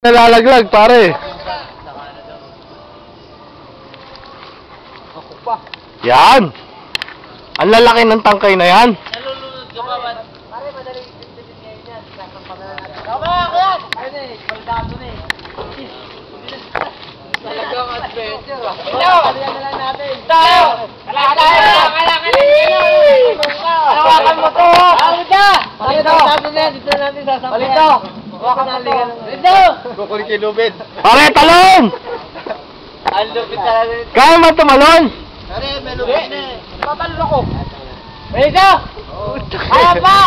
Nalalaglag, pare. Ako pa. Yan. Ang lalaki ng tangkay na yan. Nalulunod ka ba? Pare, madaling pinipin ngayon yan. Tama, kaya! Ayun eh, baldado na eh. Talagang adventure ah. Ito! Kaliyan na lang natin. Ito! Kailangan hawakan mo to! Hawakan ka! Palito! Dito na natin sasampayan. Palito! Hawakan na ligan. Palito! Kukunin kay Lubid. Pare, talon! Ang lupit talaga. Kaya mo tumalon? Pare, may lupit na eh. Tatalon ako. Palito! Kaya pa!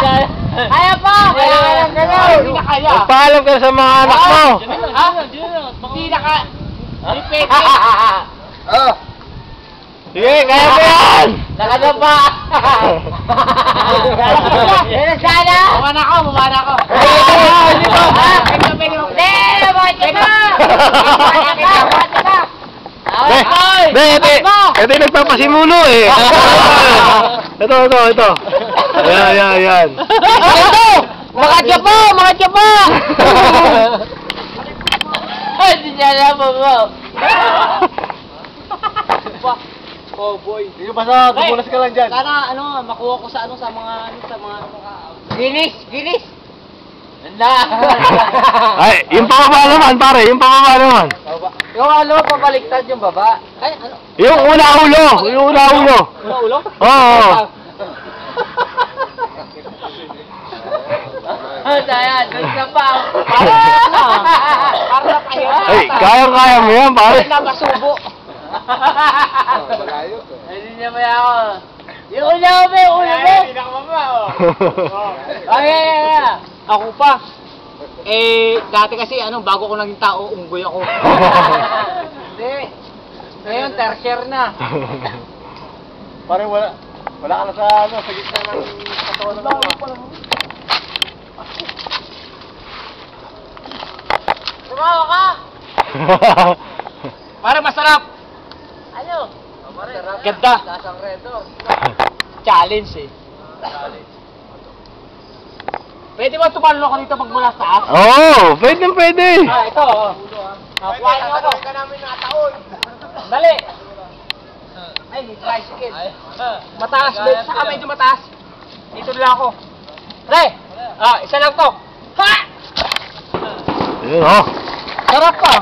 Kaya pa! Kailangan lang gano'n! Hindi na kaya. Magpaalam ka sa mga anak mo. Hindi na kaya. Hindi pwede. Ah! Sige, kaya mo yan! Nakano pa! Yan sana! Bumana ako, bumana ako! Hindi mo! Hindi mo! Hindi mo! Ito yung nagpapasimulo eh. Ito. Ayan. Ito! Makatya pa! Makatya pa! Ay, hindi niya alam mo. Oh boy. Hindi ka basta, tumulas ka lang dyan. Sana makuha ko sa mga Ginis. Ganda. Ay, yung pababa naman, pare. Yung pababa naman. Yung pabaliktad yung baba. Ay, ano? Yung una ulo. Ulo? Oo. Ayan, ganda pa. Para kayo. Ay, kaya mo yan, pare. Napasubo. Malayo. Hindi niya maya ako. Yung una mo. Hindi na kamama, Ay. Ako pa. Dati kasi, bago ko naging tao, unggoy ako. Hindi. Ngayon, tertiary na. Parang wala ka na sa gitna ng katawan ng mga. Tumawa ka! Para masarap! Ano? Masarap. Ganda! Lasang redo. Challenge eh. Pwede ba tumalon ako dito pag mula sa taas? Oo, pwede. Ito. Kuhain niyo ako. Ka namin nakataon. Dali. Ay, may tricycle. Mataas, saka medyo mataas. Dito lang ako. Pre! Isa lang to. Ha! Ayun, oh. Sarap ka.